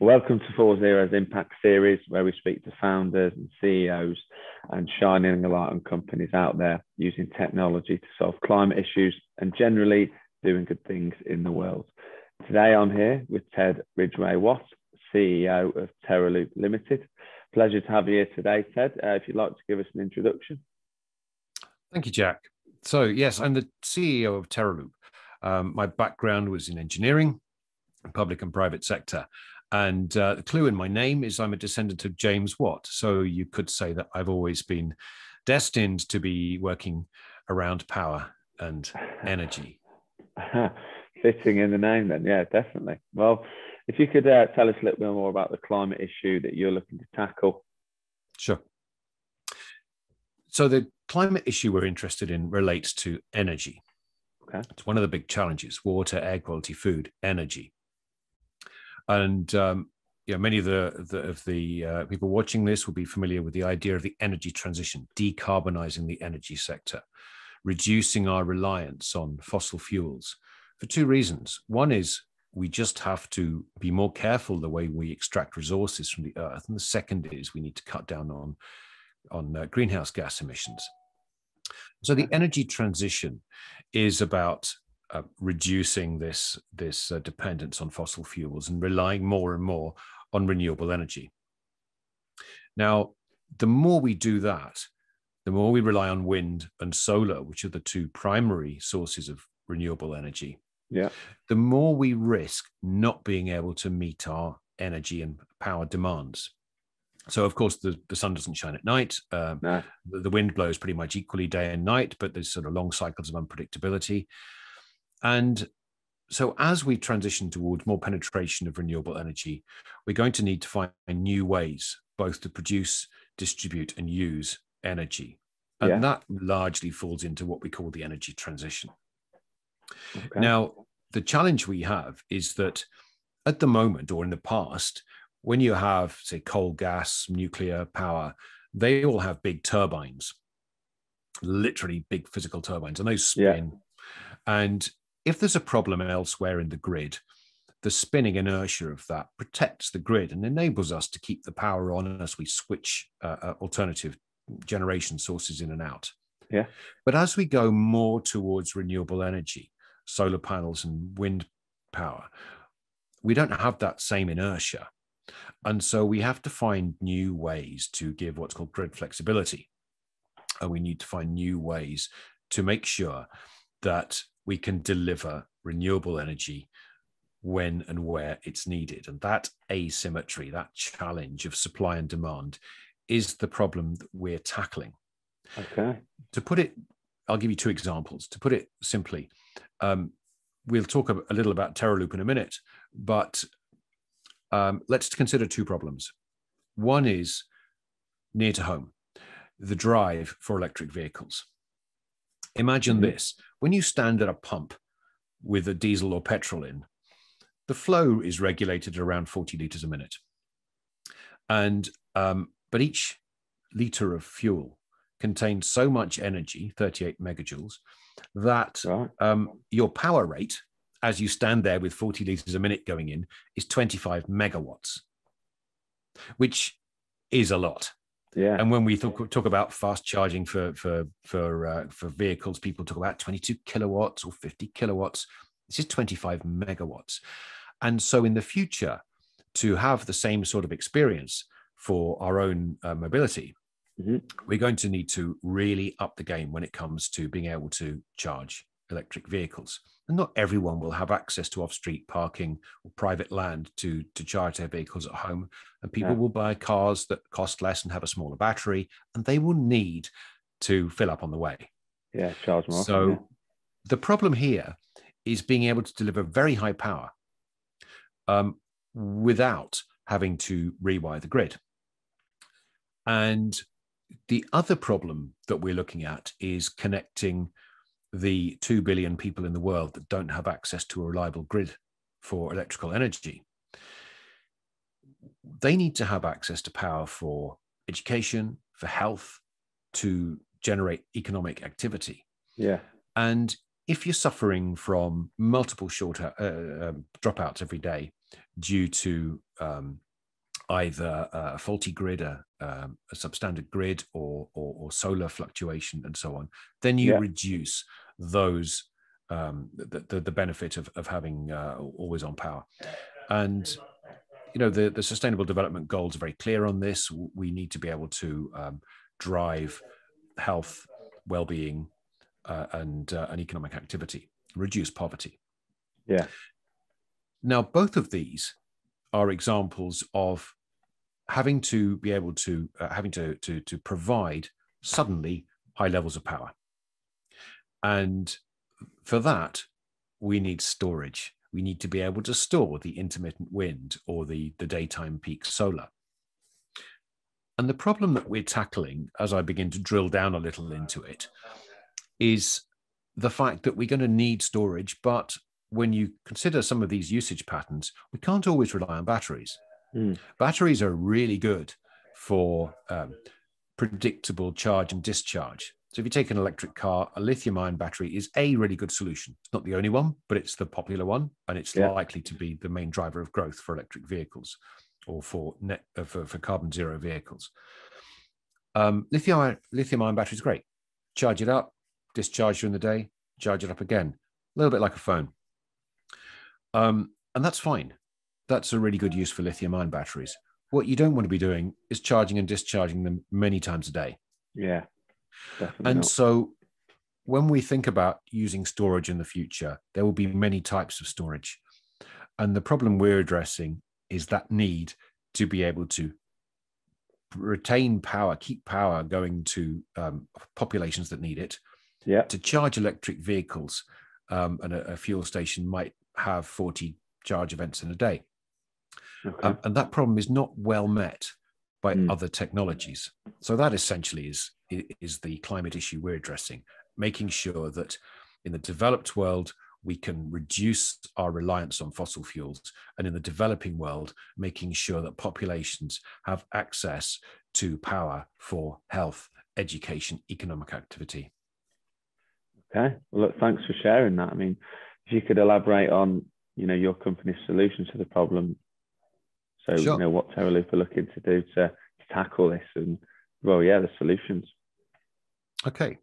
Welcome to 4Zero's Impact Series, where we speak to founders and CEOs and shining a light on companies out there using technology to solve climate issues and generally doing good things in the world. Today I'm here with Ted Ridgway Watt, CEO of Teraloop Limited. Pleasure to have you here today, Ted. If you'd like to give us an introduction. Thank you, Jack. So yes, I'm the CEO of Teraloop. My background was in engineering, public and private sector. And the clue in my name is I'm a descendant of James Watt. So you could say that I've always been destined to be working around power and energy. Fitting in the name then, yeah, definitely. Well, if you could tell us a little bit more about the climate issue that you're looking to tackle. Sure. So the climate issue we're interested in relates to energy. Okay. It's one of the big challenges: water, air quality, food, energy. And many of the people watching this will be familiar with the idea of the energy transition, decarbonizing the energy sector, reducing our reliance on fossil fuels for two reasons. One is we just have to be more careful the way we extract resources from the earth. And the second is we need to cut down on greenhouse gas emissions. So the energy transition is about reducing this dependence on fossil fuels and relying more and more on renewable energy. Now, the more we do that, the more we rely on wind and solar, which are the two primary sources of renewable energy, the more we risk not being able to meet our energy and power demands. So, of course, the sun doesn't shine at night. No. The wind blows pretty much equally day and night, but there's sort of long cycles of unpredictability. And so as we transition towards more penetration of renewable energy, we're going to need to find new ways both to produce, distribute, and use energy. And that largely falls into what we call the energy transition. Okay. Now, the challenge we have is that at the moment, or in the past, when you have, say, coal, gas, nuclear power, they all have big turbines, literally big physical turbines, and they spin. And if there's a problem elsewhere in the grid, the spinning inertia of that protects the grid and enables us to keep the power on as we switch alternative generation sources in and out. But as we go more towards renewable energy, solar panels and wind power, we don't have that same inertia. And so we have to find new ways to give what's called grid flexibility. And we need to find new ways to make sure that we can deliver renewable energy when and where it's needed. And that asymmetry, that challenge of supply and demand, is the problem that we're tackling. Okay. To put it, I'll give you two examples. To put it simply, we'll talk a little about Teraloop in a minute, but let's consider two problems. One is near to home, the drive for electric vehicles. Imagine this: when you stand at a pump with a diesel or petrol in, the flow is regulated at around 40 liters a minute. And but each liter of fuel contains so much energy, 38 megajoules, that your power rate, as you stand there with 40 liters a minute going in, is 25 megawatts, which is a lot. And when we talk about fast charging for vehicles, people talk about 22 kilowatts or 50 kilowatts. This is 25 megawatts. And so in the future, to have the same sort of experience for our own mobility, we're going to need to really up the game when it comes to being able to charge electric vehicles. And not everyone will have access to off-street parking or private land to charge their vehicles at home. And people will buy cars that cost less and have a smaller battery, and they will need to fill up on the way. Charge more. So the problem here is being able to deliver very high power without having to rewire the grid. And the other problem that we're looking at is connecting the 2 billion people in the world that don't have access to a reliable grid for electrical energy. They need to have access to power for education, for health, to generate economic activity. And if you're suffering from multiple short dropouts every day, due to either a faulty grid, a substandard grid, or solar fluctuation, and so on, then you reduce those the benefit of having always on power. And the Sustainable Development Goals are very clear on this. We need to be able to drive health, well-being, and economic activity, reduce poverty. Yeah. Now, both of these are examples of having to be able to to provide suddenly high levels of power, and for that we need storage. We need to be able to store the intermittent wind or the daytime peak solar. And the problem that we're tackling, as I begin to drill down a little into it, is the fact that we're going to need storage, but when you consider some of these usage patterns, we can't always rely on batteries. Batteries are really good for predictable charge and discharge. So if you take an electric car, a lithium-ion battery is a really good solution. It's not the only one, but it's the popular one, and it's likely to be the main driver of growth for electric vehicles or for carbon zero vehicles. Lithium-ion battery is great. Charge it up, discharge during the day, charge it up again. A little bit like a phone. And that's fine. That's a really good use for lithium-ion batteries. What you don't want to be doing is charging and discharging them many times a day. Yeah, definitely. And not. so when we think about using storage in the future, there will be many types of storage. And the problem we're addressing is that need to be able to retain power, keep power going to populations that need it. Yeah. To charge electric vehicles, and a fuel station might have 40 charge events in a day. Okay. And that problem is not well met by other technologies. So that essentially is the climate issue we're addressing, making sure that in the developed world, we can reduce our reliance on fossil fuels, and in the developing world, making sure that populations have access to power for health, education, economic activity. Okay. Well, look, thanks for sharing that. I mean, if you could elaborate on, your company's solution to the problem. So, Sure. What Teraloop are looking to do to tackle this, and the solutions. Okay.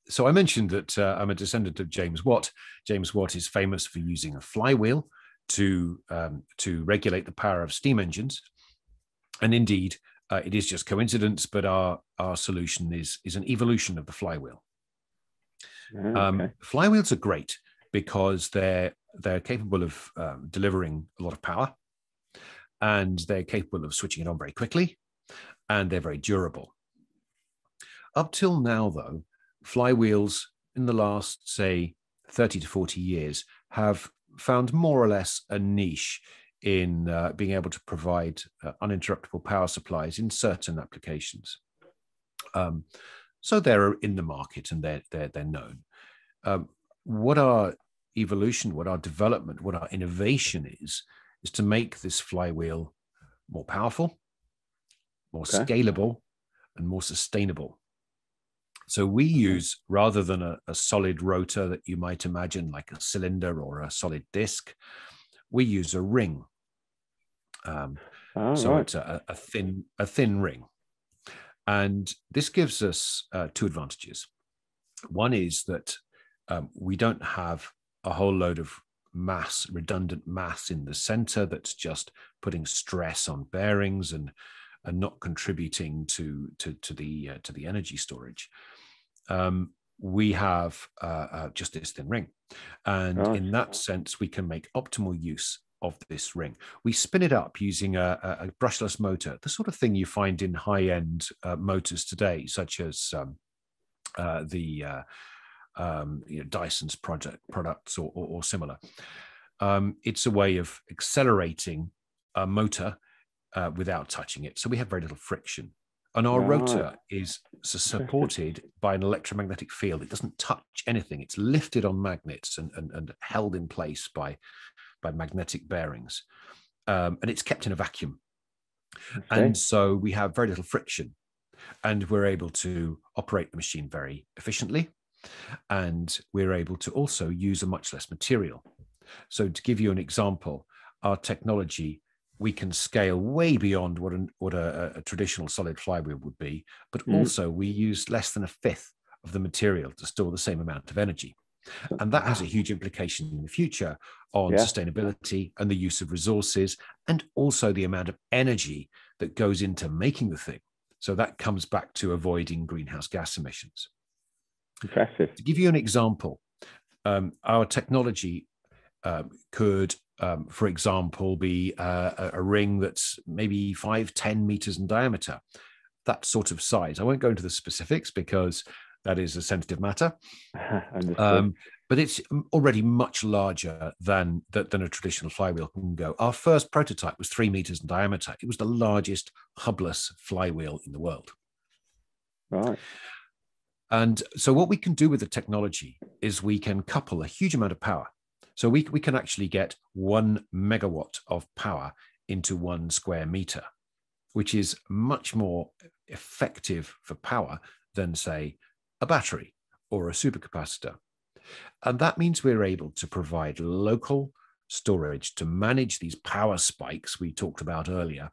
So I mentioned that I'm a descendant of James Watt. James Watt is famous for using a flywheel to regulate the power of steam engines. And indeed, it is just coincidence, but our solution is an evolution of the flywheel. Okay. Flywheels are great because they're capable of delivering a lot of power, and they're capable of switching it on very quickly, and they're very durable. Up till now, though, flywheels in the last, say, 30 to 40 years have found more or less a niche in being able to provide uninterruptible power supplies in certain applications. So they're in the market and they're known. What our evolution, what our development, what our innovation is to make this flywheel more powerful, more scalable, and more sustainable. So we use, rather than a solid rotor that you might imagine like a cylinder or a solid disc, we use a ring. It's a thin ring. And this gives us two advantages. One is that we don't have a whole load of mass, redundant mass in the center that's just putting stress on bearings and not contributing to the energy storage. We have just this thin ring, and in that sense, we can make optimal use of this ring. We spin it up using a brushless motor, the sort of thing you find in high-end motors today, such as Dyson's products or similar. It's a way of accelerating a motor without touching it. So we have very little friction. And our rotor is supported by an electromagnetic field. It doesn't touch anything. It's lifted on magnets and held in place by magnetic bearings. And it's kept in a vacuum. And so we have very little friction. And we're able to operate the machine very efficiently. And we're able to also use a much less material. So to give you an example, our technology, we can scale way beyond what a traditional solid flywheel would be, but also we use less than a fifth of the material to store the same amount of energy. And that has a huge implication in the future on sustainability and the use of resources, and also the amount of energy that goes into making the thing. So that comes back to avoiding greenhouse gas emissions. Impressive. To give you an example, our technology could, for example, be a ring that's maybe 5-10 meters in diameter, that sort of size. I won't go into the specifics because that is a sensitive matter. But it's already much larger than a traditional flywheel can go. Our first prototype was 3 meters in diameter. It was the largest hubless flywheel in the world. Right. And so what we can do with the technology is we can couple a huge amount of power. So we can actually get 1 megawatt of power into 1 square meter, which is much more effective for power than, say, a battery or a supercapacitor. And that means we're able to provide local storage to manage these power spikes we talked about earlier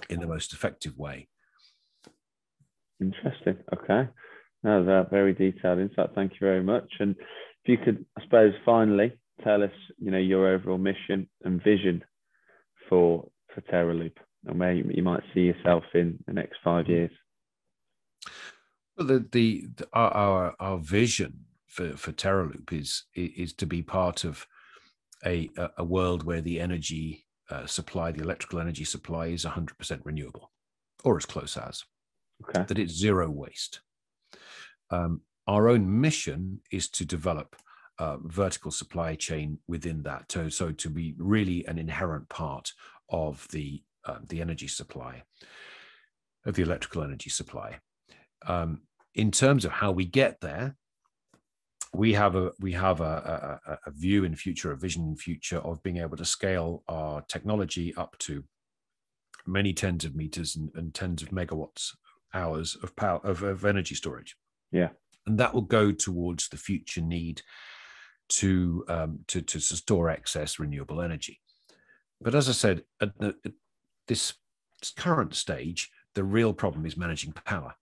in the most effective way. Interesting. Okay. That was a very detailed insight. Thank you very much. And if you could, I suppose, finally tell us, your overall mission and vision for Teraloop, and where you might see yourself in the next 5 years. Well, our vision for Teraloop is to be part of a world where the energy supply, the electrical energy supply, is 100% renewable, or as close as. Okay. That it's zero waste. Our own mission is to develop a vertical supply chain within that, so to be really an inherent part of the energy supply, of the electrical energy supply. In terms of how we get there, we have a view in future, a vision in future of being able to scale our technology up to many tens of meters and tens of megawatts hours of power of energy storage. Yeah, and that will go towards the future need to store excess renewable energy. But as I said, at this current stage, the real problem is managing power.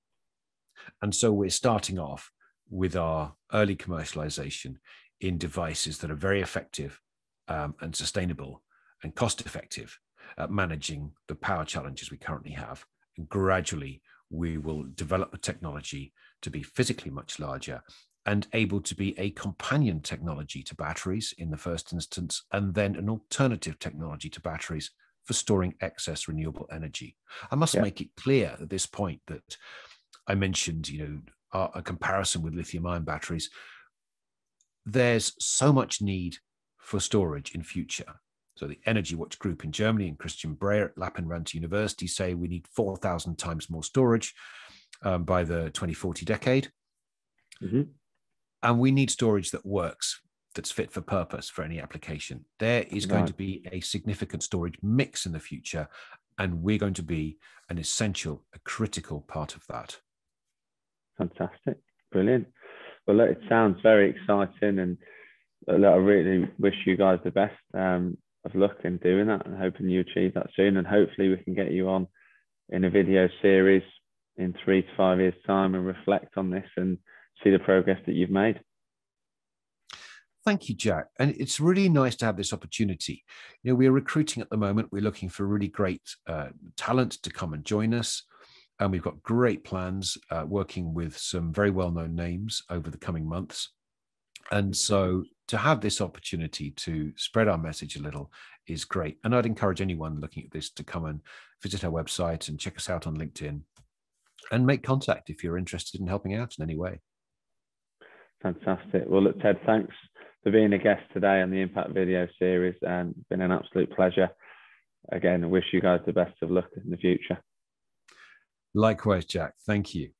And so we're starting off with our early commercialization in devices that are very effective and sustainable and cost effective at managing the power challenges we currently have. And gradually, we will develop the technology to be physically much larger and able to be a companion technology to batteries in the first instance, and then an alternative technology to batteries for storing excess renewable energy. I must make it clear at this point that I mentioned, a comparison with lithium-ion batteries. There's so much need for storage in future. So the Energy Watch Group in Germany and Christian Breyer at Lappeenranta University say we need 4,000 times more storage by the 2040 decade. Mm-hmm. And we need storage that works, that's fit for purpose for any application. There is going to be a significant storage mix in the future, and we're going to be an essential, a critical part of that. Fantastic. Brilliant. Well, look, it sounds very exciting, and look, I really wish you guys the best of luck in doing that, and hoping you achieve that soon. And hopefully we can get you on in a video series in 3 to 5 years' time and reflect on this and see the progress that you've made. Thank you, Jack. And it's really nice to have this opportunity. We're recruiting at the moment. We're looking for really great talent to come and join us. And we've got great plans working with some very well-known names over the coming months. And so to have this opportunity to spread our message a little is great. And I'd encourage anyone looking at this to come and visit our website and check us out on LinkedIn and make contact if you're interested in helping out in any way. Fantastic. Well, look, Ted, thanks for being a guest today on the Impact Video Series, and it's been an absolute pleasure. Again, I wish you guys the best of luck in the future. Likewise, Jack. Thank you.